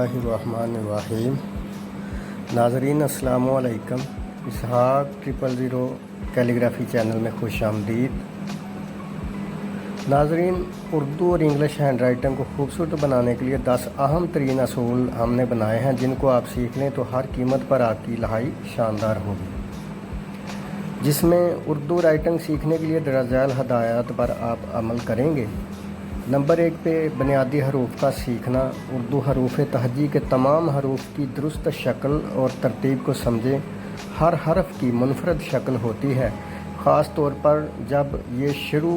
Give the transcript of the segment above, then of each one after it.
बिस्मिल्लाहिर्रहमानिर्रहीम। नाज़रीन अस्सलाम वालेकुम। इसहाक 000 कैलीग्राफी चैनल में खुश आमदीद। नाज़रीन, उर्दू और इंग्लिश हैंड राइटिंग को खूबसूरत बनाने के लिए 10 अहम तरीन असूल हमने बनाए हैं, जिनको आप सीख लें तो हर कीमत पर आपकी लिखाई शानदार होगी। जिसमें उर्दू राइटिंग सीखने के लिए दरअसल हदायत पर आप अमल करेंगे। नंबर 1 पे बुनियादी हरूफ का सीखना। उर्दू हरूफ तहजी के तमाम हरूफ की दुरुस्त शक्ल और तरतीब को समझें। हर हरफ की मुनफरद शक्ल होती है, ख़ास तौर पर जब ये शुरू,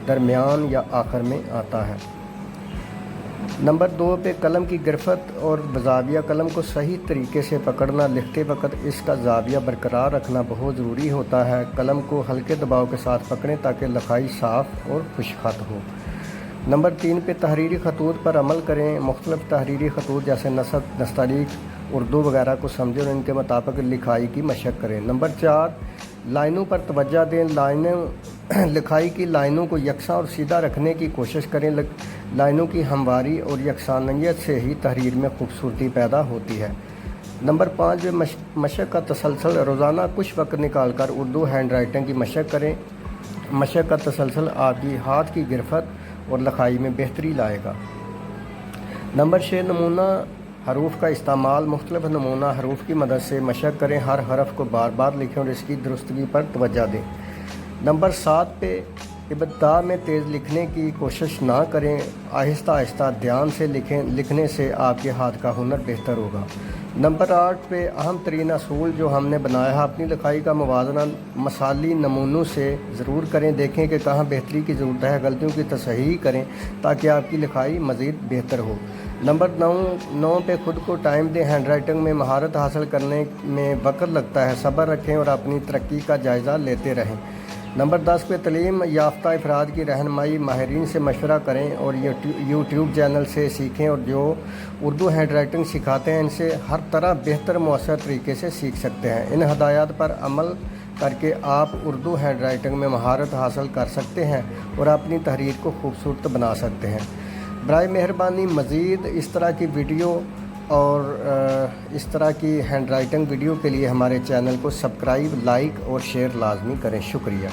दरमियान या आखिर में आता है। नंबर 2 पे कलम की गिरफ्त और ज़ाविया। कलम को सही तरीके से पकड़ना। लिखते वक्त इसका ज़ाविया बरकरार रखना बहुत ज़रूरी होता है। कलम को हल्के दबाव के साथ पकड़ें ताकि लिखाई साफ़ और खुशखत हो। नंबर 3 पे तहरीरी खतूत पर अमल करें। मुख्तलिफ तहरीरी खतूत जैसे नसब, नस्तालीक, उर्दू वगैरह को समझें और इनके मुताबिक लिखाई की मशक करें। नंबर 4 लाइनों पर तवज्जो दें। लिखाई की लाइनों को यकसा और सीधा रखने की कोशिश करें। लाइनों की हमवारी और यकसानियत से ही तहरीर में खूबसूरती पैदा होती है। नंबर 5 पे मशक का तसलसल। रोज़ाना कुछ वक्त निकाल कर उर्दू हैंड राइटिंग की मशक करें। मशक का तसलसल आपकी हाथ की गिरफ्त और लिखाई में बेहतरी लाएगा। नंबर 6 नमूना हरूफ का इस्तेमाल। मुख्तलिफ नमूना हरूफ की मदद से मशक करें। हर हरफ को बार बार लिखें और इसकी दुरुस्तगी पर तवज्जो दें। नंबर 7 पे इब्तिदा में तेज़ लिखने की कोशिश ना करें। आहिस्ता आहिस्ता ध्यान से लिखें। लिखने से आपके हाथ का हुनर बेहतर होगा। नंबर 8 पे अहम तरीन असूल जो हमने बनाया है, अपनी लिखाई का मुवाज़ना मसाली नमूनों से ज़रूर करें। देखें कि कहाँ बेहतरी की ज़रूरत है, गलतियों की तसहीह करें ताकि आपकी लिखाई मज़ीद बेहतर हो। नंबर 9 पे खुद को टाइम दें। हैंड राइटिंग में महारत हासिल करने में वक्त लगता है। सब्र रखें और अपनी तरक्की का जायज़ा लेते रहें। नंबर 10 पे तलीम याफ्ता अफराद की रहनुमाई। माहिरीन से मशवरा करें और यूट्यूब चैनल से सीखें और जो उर्दू हैंड राइटिंग सिखाते हैं इनसे हर तरह बेहतर मौसर तरीके से सीख सकते हैं। इन हदायत पर अमल करके आप उर्दू हैंड राइटिंग में महारत हासिल कर सकते हैं और अपनी तहरीर को खूबसूरत बना सकते हैं। बराए मेहरबानी मज़ीद इस तरह की वीडियो और इस तरह की हैंड राइटिंग वीडियो के लिए हमारे चैनल को सब्सक्राइब, लाइक और शेयर लाजमी करें। शुक्रिया।